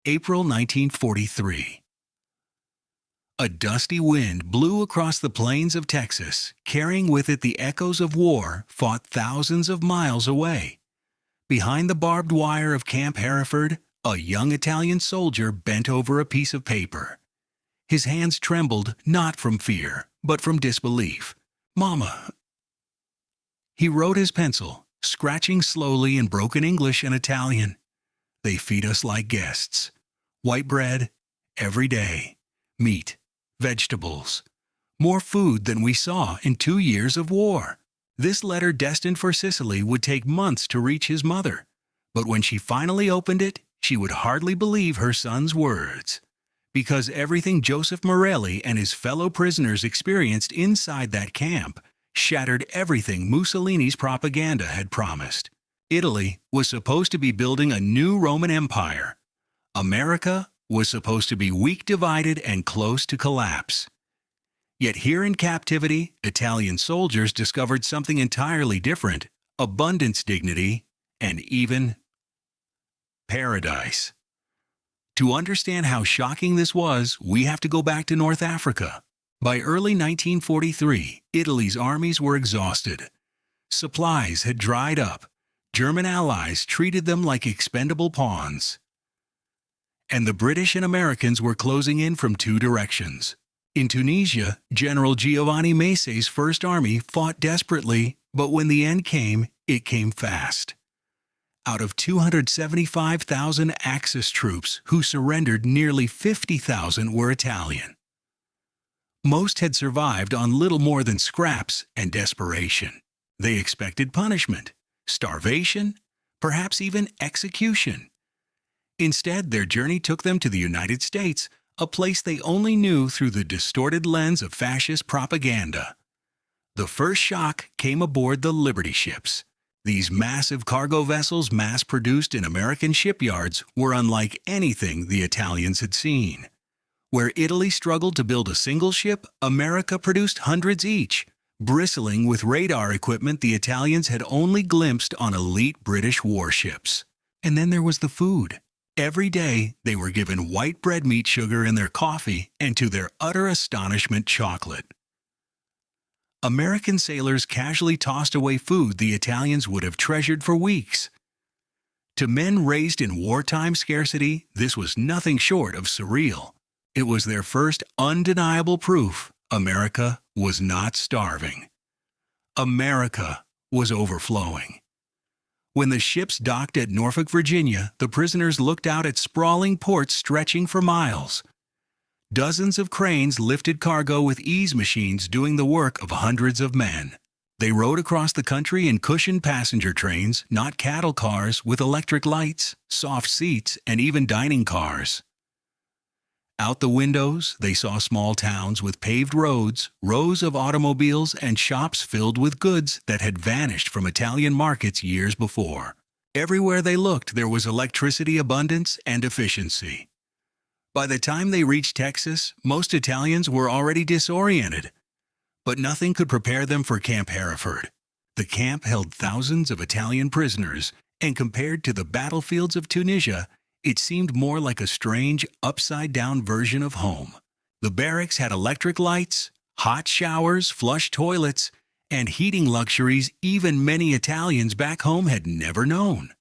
April 1943. A dusty wind blew across the plains of Texas, carrying with it the echoes of war fought thousands of miles away. Behind the barbed wire of Camp Hereford, a young Italian soldier bent over a piece of paper. His hands trembled not from fear, but from disbelief. "Mama." He wrote his pencil, scratching slowly in broken English and Italian. "They feed us like guests. White bread, every day. Meat, vegetables. More food than we saw in 2 years of war." This letter destined for Sicily would take months to reach his mother. But when she finally opened it, she would hardly believe her son's words. Because everything Joseph Morelli and his fellow prisoners experienced inside that camp shattered everything Mussolini's propaganda had promised. Italy was supposed to be building a new Roman Empire. America was supposed to be weak, divided, and close to collapse. Yet here in captivity, Italian soldiers discovered something entirely different: abundance, dignity, and even paradise. To understand how shocking this was, we have to go back to North Africa. By early 1943, Italy's armies were exhausted. Supplies had dried up. German allies treated them like expendable pawns. And the British and Americans were closing in from 2 directions. In Tunisia, General Giovanni Mace's First Army fought desperately, but when the end came, it came fast. Out of 275,000 Axis troops who surrendered, nearly 50,000 were Italian. Most had survived on little more than scraps and desperation. They expected punishment, starvation, perhaps even execution. Instead, their journey took them to the United States, a place they only knew through the distorted lens of fascist propaganda. The first shock came aboard the Liberty ships. These massive cargo vessels, mass-produced in American shipyards, were unlike anything the Italians had seen. Where Italy struggled to build a single ship, America produced hundreds each. Bristling with radar equipment the Italians had only glimpsed on elite British warships. And then there was the food. Every day, they were given white bread, meat, sugar in their coffee, and to their utter astonishment, chocolate. American sailors casually tossed away food the Italians would have treasured for weeks. To men raised in wartime scarcity, this was nothing short of surreal. It was their first undeniable proof America was not starving. America was overflowing. When the ships docked at Norfolk, Virginia, the prisoners looked out at sprawling ports stretching for miles. Dozens of cranes lifted cargo with ease machines doing the work of hundreds of men. They rode across the country in cushioned passenger trains, not cattle cars, with electric lights, soft seats, and even dining cars. Out the windows, they saw small towns with paved roads, rows of automobiles, and shops filled with goods that had vanished from Italian markets years before. Everywhere they looked, there was electricity, abundance, and efficiency. By the time they reached Texas, most Italians were already disoriented. But nothing could prepare them for Camp Hereford. The camp held thousands of Italian prisoners, and compared to the battlefields of Tunisia, it seemed more like a strange, upside-down version of home. The barracks had electric lights, hot showers, flush toilets, and heating luxuries even many Italians back home had never known.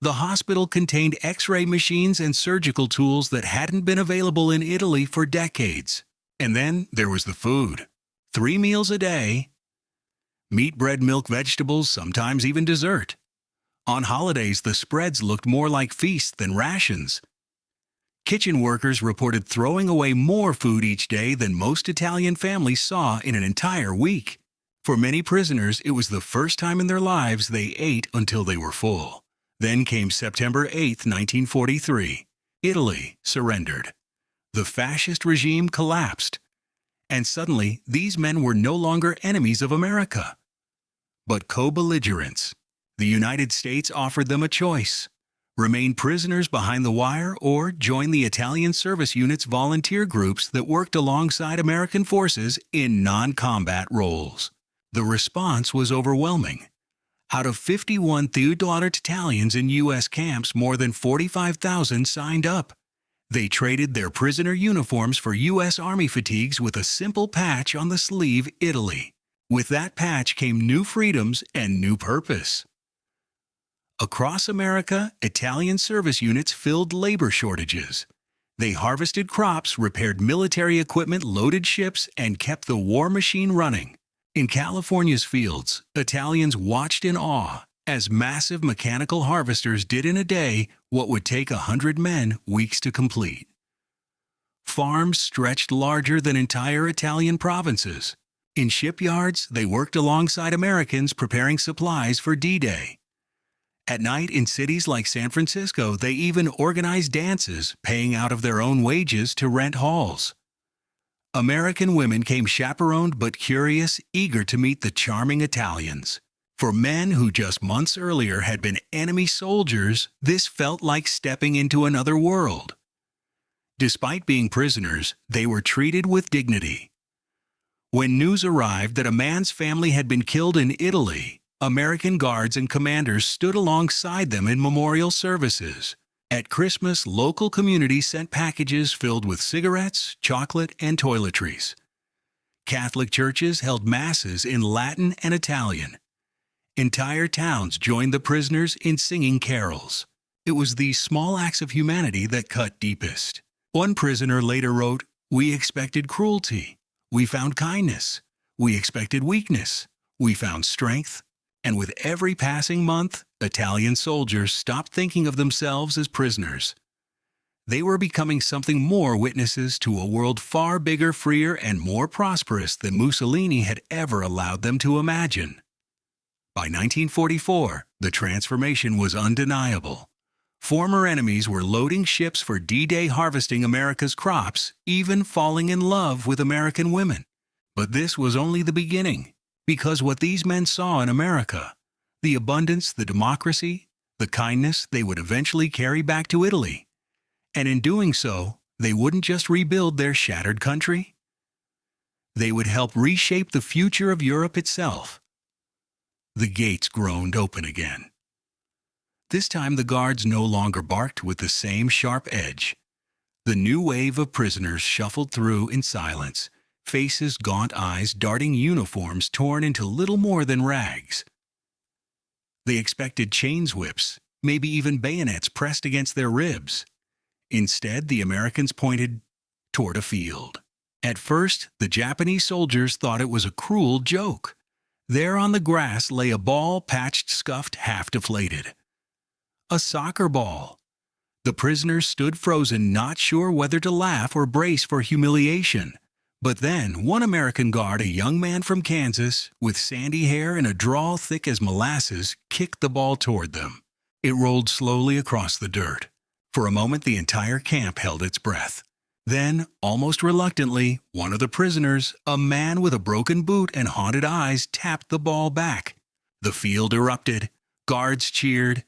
The hospital contained X-ray machines and surgical tools that hadn't been available in Italy for decades. And then there was the food. 3 meals a day. Meat, bread, milk, vegetables, sometimes even dessert. On holidays, the spreads looked more like feasts than rations. Kitchen workers reported throwing away more food each day than most Italian families saw in an entire week. For many prisoners, it was the first time in their lives they ate until they were full. Then came September 8, 1943. Italy surrendered. The fascist regime collapsed. And suddenly, these men were no longer enemies of America, but co-belligerents. The United States offered them a choice: remain prisoners behind the wire or join the Italian service units volunteer groups that worked alongside American forces in non-combat roles. The response was overwhelming. Out of 51 Theodolite Italians in U.S. camps, more than 45,000 signed up. They traded their prisoner uniforms for U.S. Army fatigues with a simple patch on the sleeve, Italy. With that patch came new freedoms and new purpose. Across America, Italian service units filled labor shortages. They harvested crops, repaired military equipment, loaded ships, and kept the war machine running. In California's fields, Italians watched in awe as massive mechanical harvesters did in a day what would take 100 men weeks to complete. Farms stretched larger than entire Italian provinces. In shipyards, they worked alongside Americans preparing supplies for D-Day. At night, in cities like San Francisco, they even organized dances, paying out of their own wages to rent halls. American women came chaperoned but curious, eager to meet the charming Italians. For men who just months earlier had been enemy soldiers, this felt like stepping into another world. Despite being prisoners, they were treated with dignity. When news arrived that a man's family had been killed in Italy, American guards and commanders stood alongside them in memorial services. At Christmas, local communities sent packages filled with cigarettes, chocolate, and toiletries. Catholic churches held masses in Latin and Italian. Entire towns joined the prisoners in singing carols. It was these small acts of humanity that cut deepest. One prisoner later wrote, "We expected cruelty. We found kindness. We expected weakness. We found strength." And with every passing month, Italian soldiers stopped thinking of themselves as prisoners. They were becoming something more, witnesses to a world far bigger, freer, and more prosperous than Mussolini had ever allowed them to imagine. By 1944, the transformation was undeniable. Former enemies were loading ships for D-Day, harvesting America's crops, even falling in love with American women. But this was only the beginning, because what these men saw in America, the abundance, the democracy, the kindness, they would eventually carry back to Italy. And in doing so, they wouldn't just rebuild their shattered country. They would help reshape the future of Europe itself. The gates groaned open again. This time the guards no longer barked with the same sharp edge. The new wave of prisoners shuffled through in silence, faces, gaunt eyes, darting uniforms torn into little more than rags. They expected chains, whips, maybe even bayonets pressed against their ribs. Instead, the Americans pointed toward a field. At first, the Japanese soldiers thought it was a cruel joke. There on the grass lay a ball, patched, scuffed, half deflated. A soccer ball. The prisoners stood frozen, not sure whether to laugh or brace for humiliation. But then, one American guard, a young man from Kansas, with sandy hair and a drawl thick as molasses, kicked the ball toward them. It rolled slowly across the dirt. For a moment, the entire camp held its breath. Then, almost reluctantly, one of the prisoners, a man with a broken boot and haunted eyes, tapped the ball back. The field erupted. Guards cheered.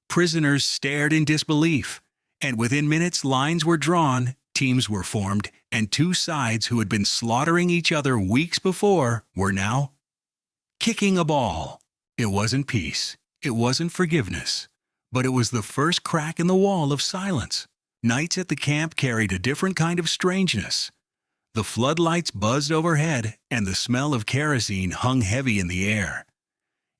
Prisoners stared in disbelief. And within minutes, lines were drawn, teams were formed, and two sides who had been slaughtering each other weeks before were now kicking a ball. It wasn't peace. It wasn't forgiveness. But it was the first crack in the wall of silence. Nights at the camp carried a different kind of strangeness. The floodlights buzzed overhead, and the smell of kerosene hung heavy in the air.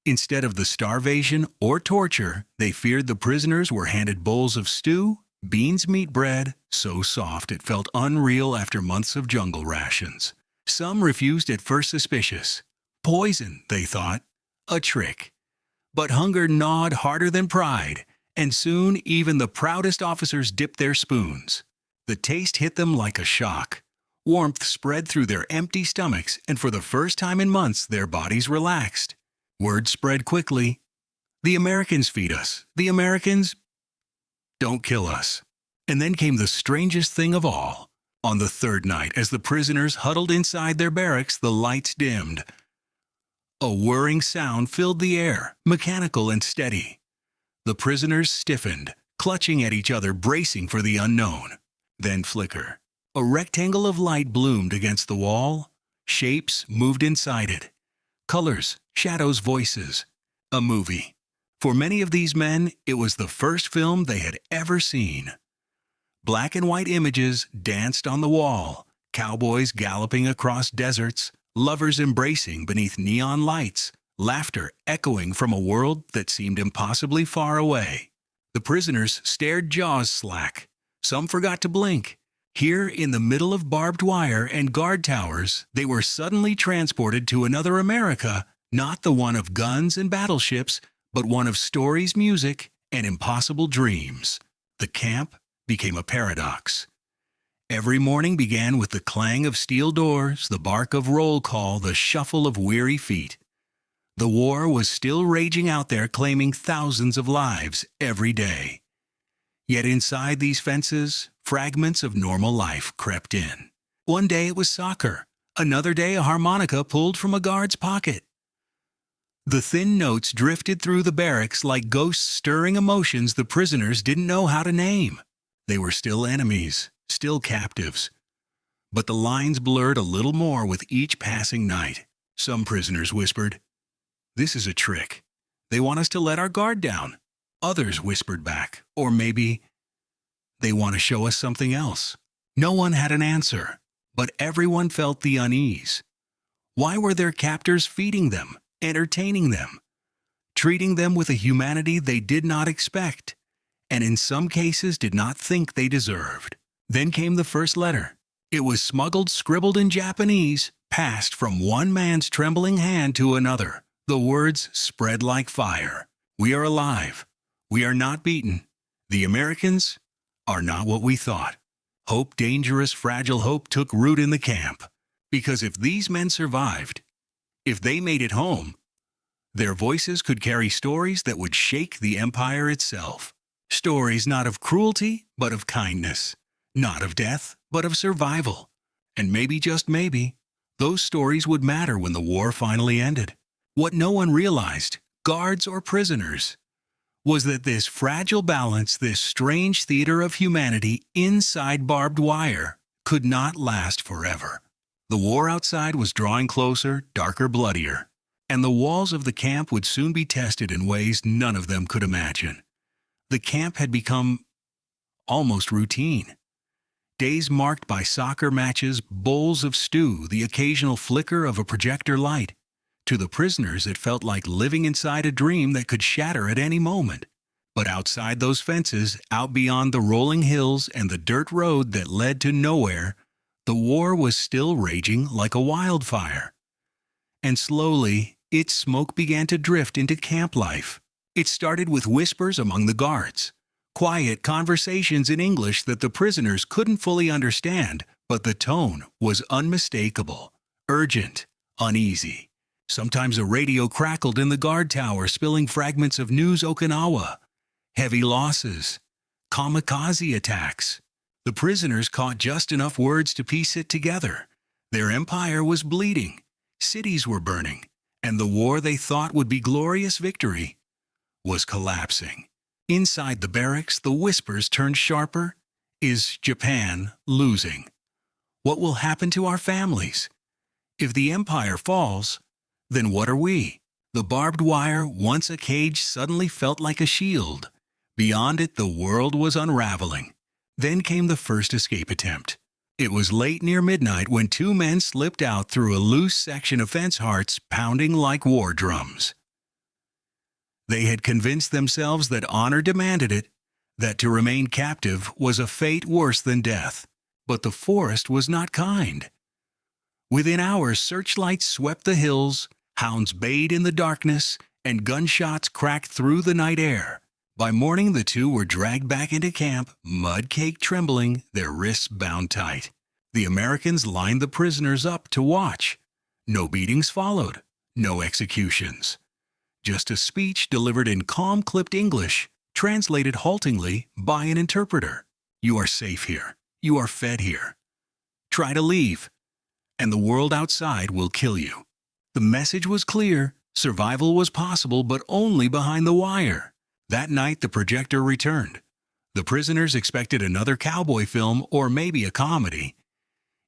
Instead of the starvation or torture, they feared the prisoners were handed bowls of stew, beans meat bread, so soft it felt unreal after months of jungle rations. Some refused at first, suspicious. Poison, they thought. A trick. But hunger gnawed harder than pride, and soon even the proudest officers dipped their spoons. The taste hit them like a shock. Warmth spread through their empty stomachs, and for the first time in months their bodies relaxed. Word spread quickly. The Americans feed us. The Americans don't kill us. And then came the strangest thing of all. On the third night, as the prisoners huddled inside their barracks, the lights dimmed. A whirring sound filled the air, mechanical and steady. The prisoners stiffened, clutching at each other, bracing for the unknown. Then flicker. A rectangle of light bloomed against the wall. Shapes moved inside it. Colors, shadows, voices. a movie. For many of these men, it was the first film they had ever seen. Black and white images danced on the wall, cowboys galloping across deserts, lovers embracing beneath neon lights, laughter echoing from a world that seemed impossibly far away. The prisoners stared jaws slack. Some forgot to blink. Here, in the middle of barbed wire and guard towers, they were suddenly transported to another America, not the one of guns and battleships, but one of stories, music, and impossible dreams. The camp became a paradox. Every morning began with the clang of steel doors, the bark of roll call, the shuffle of weary feet. The war was still raging out there, claiming thousands of lives every day. Yet inside these fences, fragments of normal life crept in. One day it was soccer, another day a harmonica pulled from a guard's pocket. The thin notes drifted through the barracks like ghosts stirring emotions the prisoners didn't know how to name. They were still enemies, still captives. But the lines blurred a little more with each passing night. Some prisoners whispered, "This is a trick. They want us to let our guard down." Others whispered back, or maybe, "They want to show us something else." No one had an answer, but everyone felt the unease. Why were their captors feeding them, entertaining them, treating them with a humanity they did not expect, and in some cases did not think they deserved? Then came the first letter. It was smuggled, scribbled in Japanese, passed from one man's trembling hand to another. The words spread like fire. "We are alive. We are not beaten. The Americans are not what we thought." Hope, dangerous, fragile hope, took root in the camp. Because if these men survived, if they made it home, their voices could carry stories that would shake the empire itself. Stories not of cruelty, but of kindness. Not of death, but of survival. And maybe, just maybe, those stories would matter when the war finally ended. What no one realized, guards or prisoners, was that this fragile balance, this strange theater of humanity inside barbed wire, could not last forever. The war outside was drawing closer, darker, bloodier, and the walls of the camp would soon be tested in ways none of them could imagine. The camp had become almost routine. Days marked by soccer matches, bowls of stew, the occasional flicker of a projector light. To the prisoners, it felt like living inside a dream that could shatter at any moment. But outside those fences, out beyond the rolling hills and the dirt road that led to nowhere, the war was still raging like a wildfire. And slowly, its smoke began to drift into camp life. It started with whispers among the guards, quiet conversations in English that the prisoners couldn't fully understand, but the tone was unmistakable, urgent, uneasy. Sometimes a radio crackled in the guard tower, spilling fragments of news. Okinawa, heavy losses, kamikaze attacks. The prisoners caught just enough words to piece it together. Their empire was bleeding, cities were burning, and the war they thought would be glorious victory was collapsing. Inside the barracks, the whispers turned sharper. Is Japan losing? What will happen to our families? If the empire falls, then what are we? The barbed wire, once a cage, suddenly felt like a shield. Beyond it, the world was unraveling. Then came the first escape attempt. It was late, near midnight, when two men slipped out through a loose section of fence, hearts pounding like war drums. They had convinced themselves that honor demanded it, that to remain captive was a fate worse than death. But the forest was not kind. Within hours, searchlights swept the hills, hounds bayed in the darkness, and gunshots cracked through the night air. By morning, the two were dragged back into camp, mud-caked, trembling, their wrists bound tight. The Americans lined the prisoners up to watch. No beatings followed, no executions. Just a speech delivered in calm, clipped English, translated haltingly by an interpreter. "You are safe here. You are fed here. Try to leave, and the world outside will kill you." The message was clear. Survival was possible, but only behind the wire. That night, the projector returned. The prisoners expected another cowboy film or maybe a comedy.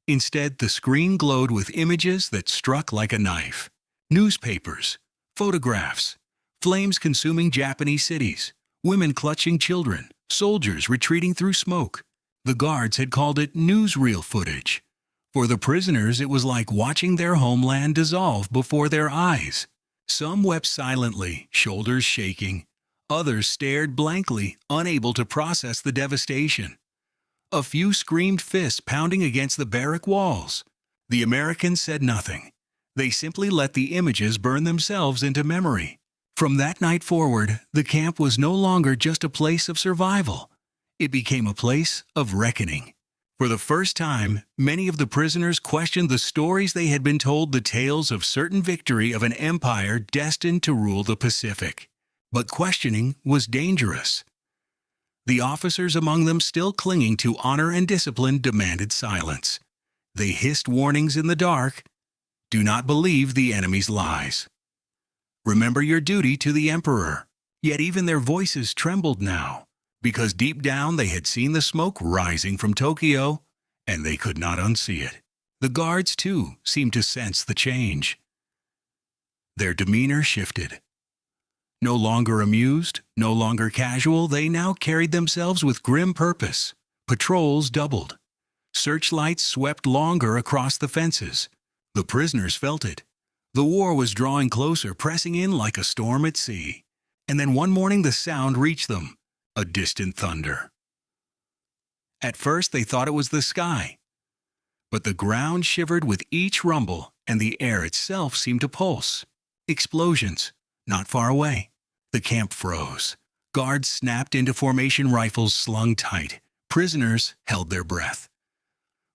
Instead, the screen glowed with images that struck like a knife. Newspapers, photographs, Flames consuming Japanese cities, women clutching children, soldiers retreating through smoke. The guards had called it newsreel footage. For the prisoners, it was like watching their homeland dissolve before their eyes. Some wept silently, shoulders shaking. Others stared blankly, unable to process the devastation. A few screamed, fists pounding against the barrack walls. The Americans said nothing. They simply let the images burn themselves into memory. From that night forward, the camp was no longer just a place of survival. It became a place of reckoning. For the first time, many of the prisoners questioned the stories they had been told, the tales of certain victory of an empire destined to rule the Pacific. But questioning was dangerous. The officers among them, still clinging to honor and discipline, demanded silence. They hissed warnings in the dark. Do not believe the enemy's lies. Remember your duty to the emperor. Yet even their voices trembled now, because deep down they had seen the smoke rising from Tokyo, and they could not unsee it. The guards, too, seemed to sense the change. Their demeanor shifted. No longer amused, no longer casual, they now carried themselves with grim purpose. Patrols doubled. Searchlights swept longer across the fences. The prisoners felt it. The war was drawing closer, pressing in like a storm at sea. And then one morning the sound reached them, a distant thunder. At first they thought it was the sky. But the ground shivered with each rumble, and the air itself seemed to pulse. Explosions, not far away. The camp froze. Guards snapped into formation, rifles slung tight. Prisoners held their breath.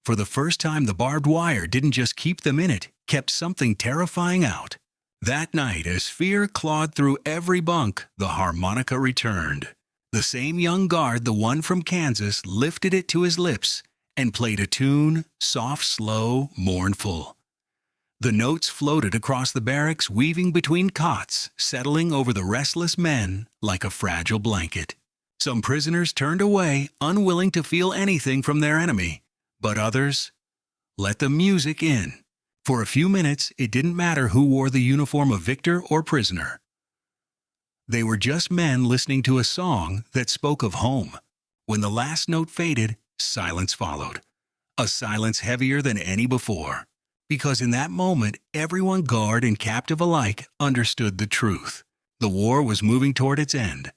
For the first time, the barbed wire didn't just keep them in it, kept something terrifying out. That night, as fear clawed through every bunk, the harmonica returned. The same young guard, the one from Kansas, lifted it to his lips and played a tune, soft, slow, mournful. The notes floated across the barracks, weaving between cots, settling over the restless men like a fragile blanket. Some prisoners turned away, unwilling to feel anything from their enemy, but others let the music in. For a few minutes, it didn't matter who wore the uniform of victor or prisoner. They were just men listening to a song that spoke of home. When the last note faded, silence followed. A silence heavier than any before. Because in that moment, everyone, guard and captive alike, understood the truth. The war was moving toward its end.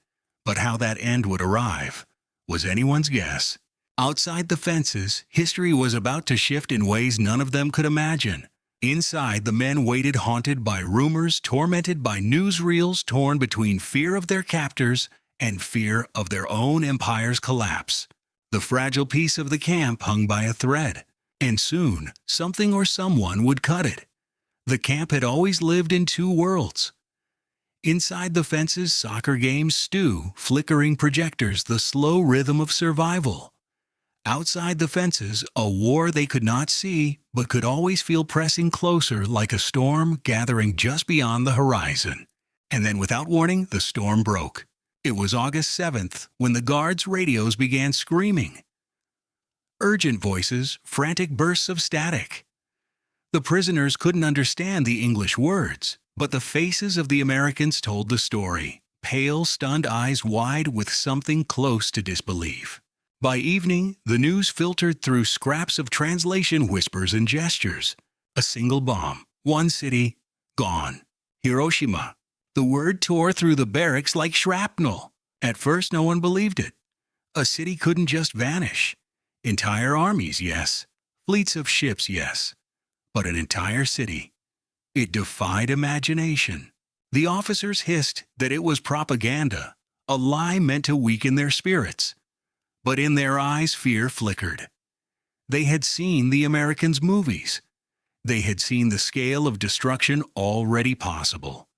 But how that end would arrive was anyone's guess. Outside the fences, history was about to shift in ways none of them could imagine. Inside, the men waited, haunted by rumors, tormented by newsreels, torn between fear of their captors and fear of their own empire's collapse. The fragile peace of the camp hung by a thread, and soon something or someone would cut it. The camp had always lived in two worlds. Inside the fences, soccer games stew, flickering projectors, the slow rhythm of survival. Outside the fences, a war they could not see, but could always feel pressing closer, like a storm gathering just beyond the horizon. And then, without warning, the storm broke. It was August 7th when the guards' radios began screaming. Urgent voices, frantic bursts of static. The prisoners couldn't understand the English words, but the faces of the Americans told the story, pale, stunned eyes wide with something close to disbelief. By evening, the news filtered through scraps of translation, whispers and gestures. A single bomb, one city, gone. Hiroshima. The word tore through the barracks like shrapnel. At first, no one believed it. A city couldn't just vanish. Entire armies, yes. Fleets of ships, yes. But an entire city. It defied imagination. The officers hissed that it was propaganda, a lie meant to weaken their spirits. But in their eyes, fear flickered. They had seen the Americans' movies. They had seen the scale of destruction already possible.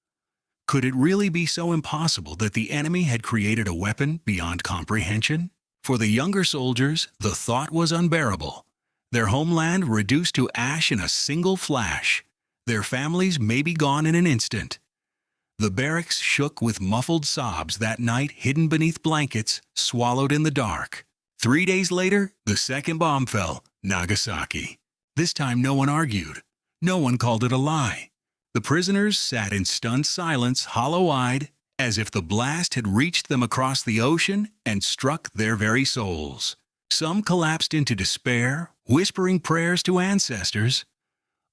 Could it really be so impossible that the enemy had created a weapon beyond comprehension? For the younger soldiers, the thought was unbearable. Their homeland reduced to ash in a single flash. Their families may be gone in an instant. The barracks shook with muffled sobs that night, hidden beneath blankets, swallowed in the dark. 3 days later, the second bomb fell, Nagasaki. This time no one argued. No one called it a lie. The prisoners sat in stunned silence, hollow-eyed, as if the blast had reached them across the ocean and struck their very souls. Some collapsed into despair, whispering prayers to ancestors.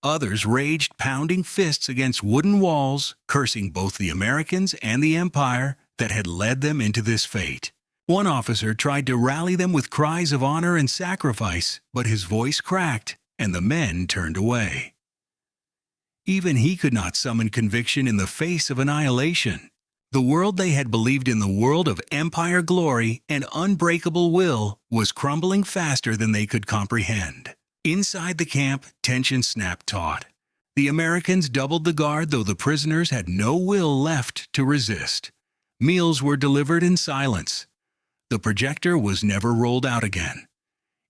Others raged, pounding fists against wooden walls, cursing both the Americans and the Empire that had led them into this fate. One officer tried to rally them with cries of honor and sacrifice, but his voice cracked, and the men turned away. Even he could not summon conviction in the face of annihilation. The world they had believed in, the world of empire glory and unbreakable will, was crumbling faster than they could comprehend. Inside the camp, tension snapped taut. The Americans doubled the guard, though the prisoners had no will left to resist. Meals were delivered in silence. The projector was never rolled out again.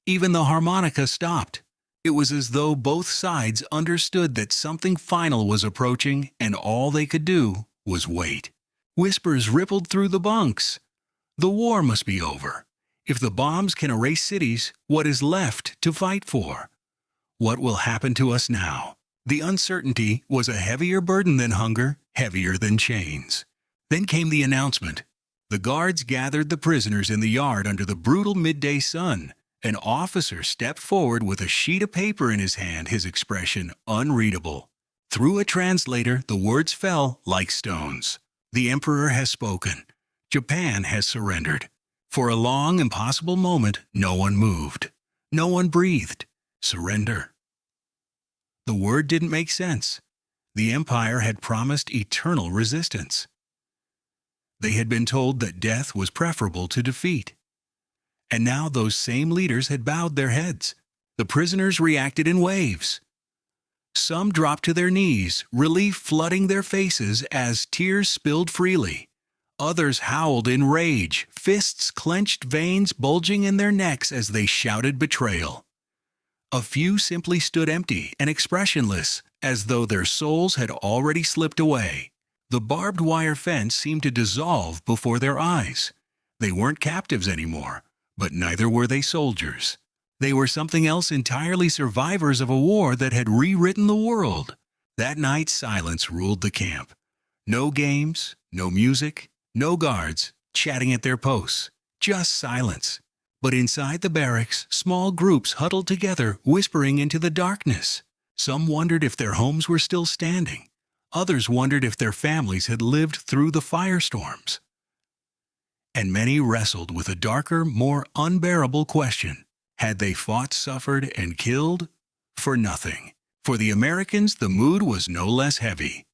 Even the harmonica stopped. It was as though both sides understood that something final was approaching, and all they could do was wait. Whispers rippled through the bunks. The war must be over. If the bombs can erase cities, what is left to fight for? What will happen to us now? The uncertainty was a heavier burden than hunger, heavier than chains. Then came the announcement. The guards gathered the prisoners in the yard under the brutal midday sun. An officer stepped forward with a sheet of paper in his hand, his expression unreadable. Through a translator, the words fell like stones. The Emperor has spoken. Japan has surrendered. For a long, impossible moment, no one moved. No one breathed. Surrender. The word didn't make sense. The Empire had promised eternal resistance. They had been told that death was preferable to defeat. And now those same leaders had bowed their heads. The prisoners reacted in waves. Some dropped to their knees, relief flooding their faces as tears spilled freely. Others howled in rage, fists clenched, veins bulging in their necks as they shouted betrayal. A few simply stood empty and expressionless, as though their souls had already slipped away. The barbed wire fence seemed to dissolve before their eyes. They weren't captives anymore, but neither were they soldiers. They were something else entirely, survivors of a war that had rewritten the world. That night, silence ruled the camp. No games, no music, no guards chatting at their posts. Just silence. But inside the barracks, small groups huddled together, whispering into the darkness. Some wondered if their homes were still standing. Others wondered if their families had lived through the firestorms. And many wrestled with a darker, more unbearable question. Had they fought, suffered, and killed for nothing? For the Americans, the mood was no less heavy.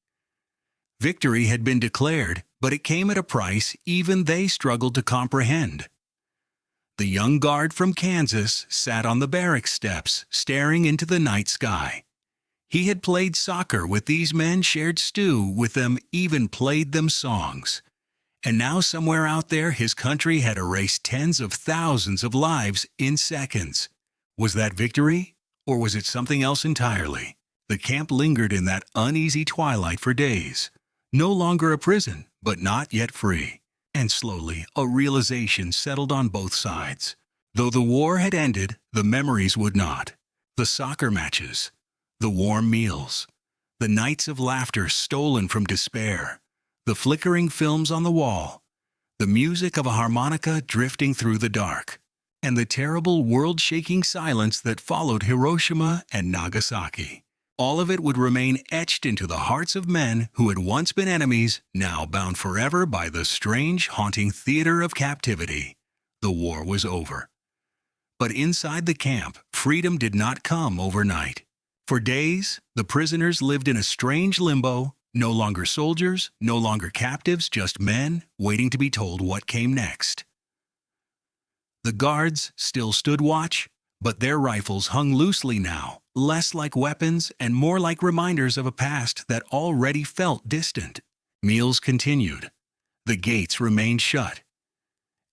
Victory had been declared, but it came at a price even they struggled to comprehend. The young guard from Kansas sat on the barracks steps, staring into the night sky. He had played soccer with these men, shared stew with them, even played them songs. And now somewhere out there, his country had erased tens of thousands of lives in seconds. Was that victory, or was it something else entirely? The camp lingered in that uneasy twilight for days. No longer a prison, but not yet free. And slowly, a realization settled on both sides. Though the war had ended, the memories would not. The soccer matches, the warm meals, the nights of laughter stolen from despair, the flickering films on the wall, the music of a harmonica drifting through the dark, and the terrible world-shaking silence that followed Hiroshima and Nagasaki. All of it would remain etched into the hearts of men who had once been enemies, now bound forever by the strange, haunting theater of captivity. The war was over. But inside the camp, freedom did not come overnight. For days, the prisoners lived in a strange limbo, no longer soldiers, no longer captives, just men waiting to be told what came next. The guards still stood watch, but their rifles hung loosely now, less like weapons and more like reminders of a past that already felt distant. Meals continued. The gates remained shut.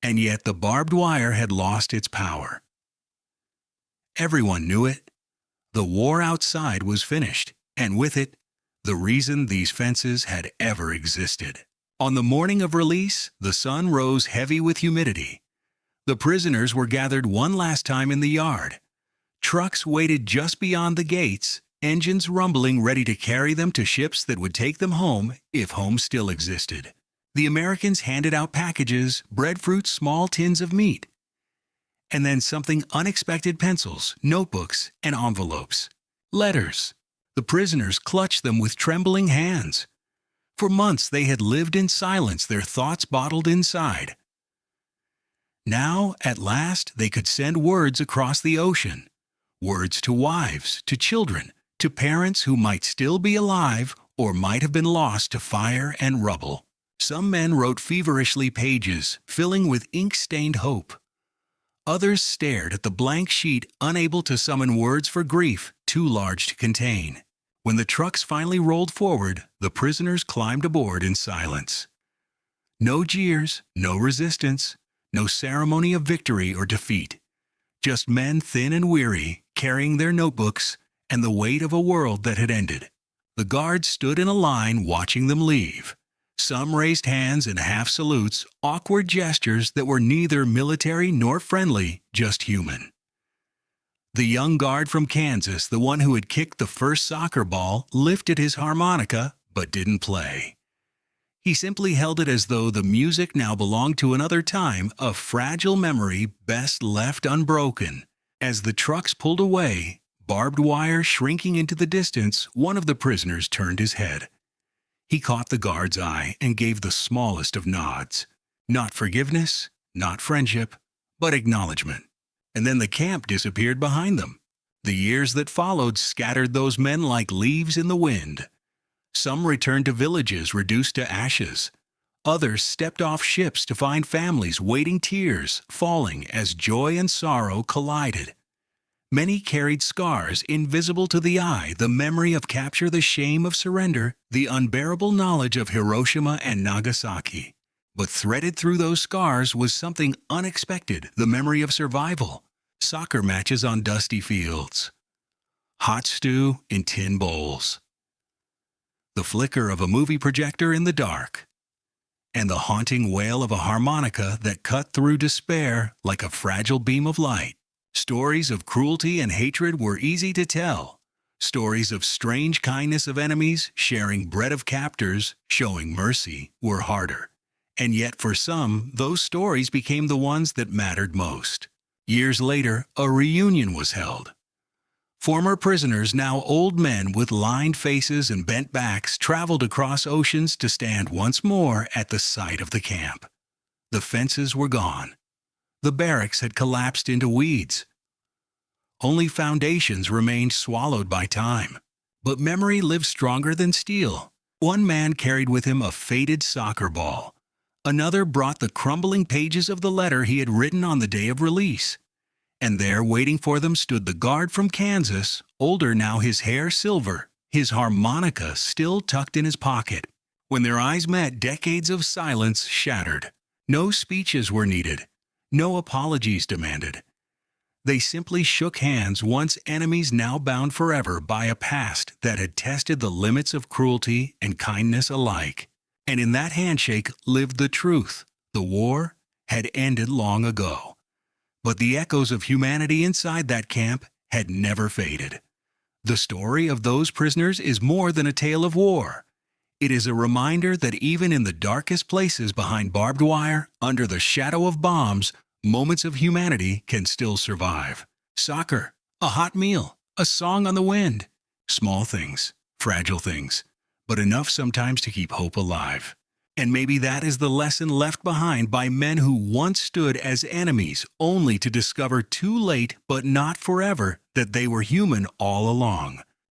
And yet the barbed wire had lost its power. Everyone knew it. The war outside was finished, and with it, the reason these fences had ever existed. On the morning of release, the sun rose heavy with humidity. The prisoners were gathered one last time in the yard. Trucks waited just beyond the gates, engines rumbling ready to carry them to ships that would take them home if home still existed. The Americans handed out packages, breadfruit, small tins of meat, and then something unexpected: pencils, notebooks, and envelopes. Letters. The prisoners clutched them with trembling hands. For months they had lived in silence, their thoughts bottled inside. Now, at last, they could send words across the ocean. Words to wives, to children, to parents who might still be alive or might have been lost to fire and rubble. Some men wrote feverishly pages, filling with ink-stained hope. Others stared at the blank sheet, unable to summon words for grief too large to contain. When the trucks finally rolled forward, the prisoners climbed aboard in silence. No jeers, no resistance, no ceremony of victory or defeat. Just men thin and weary, carrying their notebooks and the weight of a world that had ended. The guards stood in a line watching them leave. Some raised hands in half salutes, awkward gestures that were neither military nor friendly, just human. The young guard from Kansas, the one who had kicked the first soccer ball, lifted his harmonica but didn't play. He simply held it as though the music now belonged to another time, a fragile memory best left unbroken. As the trucks pulled away, barbed wire shrinking into the distance, one of the prisoners turned his head. He caught the guard's eye and gave the smallest of nods. Not forgiveness, not friendship, but acknowledgement. And then the camp disappeared behind them. The years that followed scattered those men like leaves in the wind. Some returned to villages reduced to ashes. Others stepped off ships to find families waiting, tears falling as joy and sorrow collided. Many carried scars invisible to the eye, the memory of capture, the shame of surrender, the unbearable knowledge of Hiroshima and Nagasaki. But threaded through those scars was something unexpected, the memory of survival. Soccer matches on dusty fields. Hot stew in tin bowls. The flicker of a movie projector in the dark. And the haunting wail of a harmonica that cut through despair like a fragile beam of light. Stories of cruelty and hatred were easy to tell. Stories of strange kindness of enemies, sharing bread of captors, showing mercy, were harder. And yet for some, those stories became the ones that mattered most. Years later, a reunion was held. Former prisoners, now old men with lined faces and bent backs, traveled across oceans to stand once more at the site of the camp. The fences were gone. The barracks had collapsed into weeds. Only foundations remained swallowed by time. But memory lived stronger than steel. One man carried with him a faded soccer ball. Another brought the crumbling pages of the letter he had written on the day of release. And there, waiting for them, stood the guard from Kansas, older now, his hair silver, his harmonica still tucked in his pocket. When their eyes met, decades of silence shattered. No speeches were needed. No apologies demanded. They simply shook hands, once enemies, now bound forever by a past that had tested the limits of cruelty and kindness alike. And in that handshake lived the truth. The war had ended long ago. But the echoes of humanity inside that camp had never faded. The story of those prisoners is more than a tale of war. It is a reminder that even in the darkest places behind barbed wire, under the shadow of bombs, moments of humanity can still survive. Soccer, a hot meal, a song on the wind. Small things, fragile things, but enough sometimes to keep hope alive. And maybe that is the lesson left behind by men who once stood as enemies, only to discover too late, but not forever, that they were human all along.